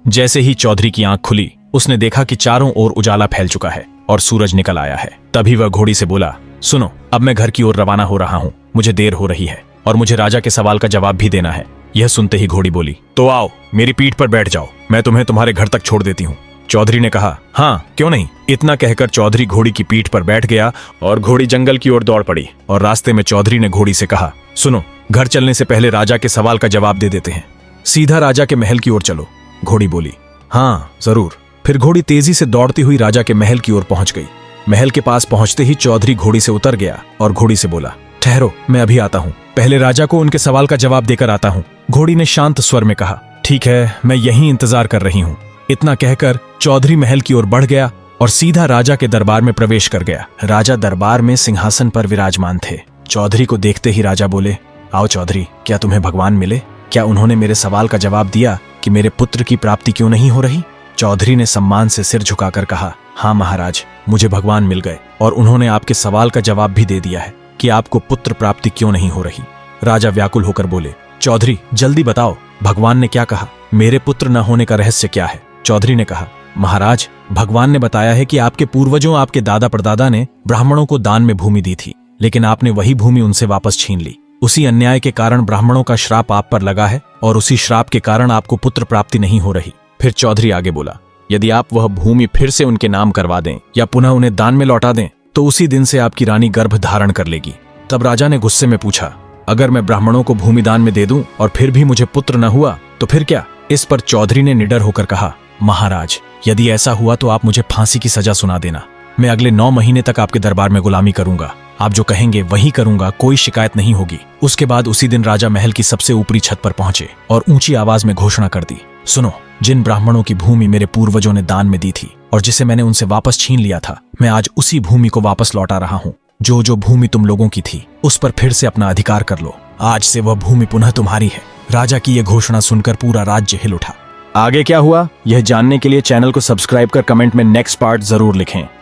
जैसे ही चौधरी की आंख खुली, उसने देखा कि चारों ओर उजाला फैल चुका है और सूरज निकल आया है। तभी वह घोड़ी से बोला, सुनो, अब मैं घर की ओर रवाना हो रहा हूँ, मुझे देर हो रही है और मुझे राजा के सवाल का जवाब भी देना है। यह सुनते ही घोड़ी बोली, तो आओ, मेरी पीठ पर बैठ जाओ, मैं तुम्हें तुम्हारे घर तक छोड़ देती हूँ। चौधरी ने कहा, हाँ क्यों नहीं। इतना कहकर चौधरी घोड़ी की पीठ पर बैठ गया और घोड़ी जंगल की ओर दौड़ पड़ी। और रास्ते में चौधरी ने घोड़ी से कहा, सुनो, घर चलने से पहले राजा के सवाल का जवाब दे देते हैं, सीधा राजा के महल की ओर चलो। घोड़ी बोली, हाँ जरूर। फिर घोड़ी तेजी से दौड़ती हुई राजा के महल की ओर पहुंच गई। महल के पास पहुंचते ही चौधरी घोड़ी से उतर गया और घोड़ी से बोला, ठहरो, मैं अभी आता हूं, पहले राजा को उनके सवाल का जवाब देकर आता हूं। घोड़ी ने शांत स्वर में कहा, ठीक है, मैं यहीं इंतजार कर रही हूं। इतना कहकर चौधरी महल की ओर बढ़ गया और सीधा राजा के दरबार में प्रवेश कर गया। राजा दरबार में सिंहासन पर विराजमान थे। चौधरी को देखते ही राजा बोले, आओ चौधरी, क्या तुम्हें भगवान मिले? क्या उन्होंने मेरे सवाल का जवाब दिया कि मेरे पुत्र की प्राप्ति क्यों नहीं हो रही? चौधरी ने सम्मान से सिर झुकाकर कहा, हाँ महाराज, मुझे भगवान मिल गए और उन्होंने आपके सवाल का जवाब भी दे दिया है कि आपको पुत्र प्राप्ति क्यों नहीं हो रही। राजा व्याकुल होकर बोले, चौधरी जल्दी बताओ, भगवान ने क्या कहा? मेरे पुत्र न होने का रहस्य क्या है? चौधरी ने कहा, महाराज, भगवान ने बताया है कि आपके पूर्वजों, आपके दादा परदादा ने ब्राह्मणों को दान में भूमि दी थी, लेकिन आपने वही भूमि उनसे वापस छीन ली। उसी अन्याय के कारण ब्राह्मणों का श्राप आप पर लगा है और उसी श्राप के कारण आपको पुत्र प्राप्ति नहीं हो रही। फिर चौधरी आगे बोला, यदि आप वह भूमि फिर से उनके नाम करवा दें या पुनः उन्हें दान में लौटा दें तो उसी दिन से आपकी रानी गर्भ धारण कर लेगी। तब राजा ने गुस्से में पूछा, अगर मैं ब्राह्मणों को भूमि दान में दे दूं और फिर भी मुझे पुत्र न हुआ तो फिर क्या? इस पर चौधरी ने निडर होकर कहा, महाराज, यदि ऐसा हुआ तो आप मुझे फांसी की सजा सुना देना। मैं अगले 9 महीने तक आपके दरबार में गुलामी करूंगा, आप जो कहेंगे वही करूंगा, कोई शिकायत नहीं होगी। उसके बाद उसी दिन राजा महल की सबसे ऊपरी छत पर पहुंचे और ऊंची आवाज में घोषणा कर दी, सुनो, जिन ब्राह्मणों की भूमि मेरे पूर्वजों ने दान में दी थी और जिसे मैंने उनसे वापस छीन लिया था, मैं आज उसी भूमि को वापस लौटा रहा हूँ। जो जो भूमि तुम लोगों की थी उस पर फिर से अपना अधिकार कर लो। आज से वह भूमि पुनः तुम्हारी है। राजा की यह घोषणा सुनकर पूरा राज्य हिल उठा। आगे क्या हुआ, यह जानने के लिए चैनल को सब्सक्राइब कर कमेंट में नेक्स्ट पार्ट जरूर लिखें।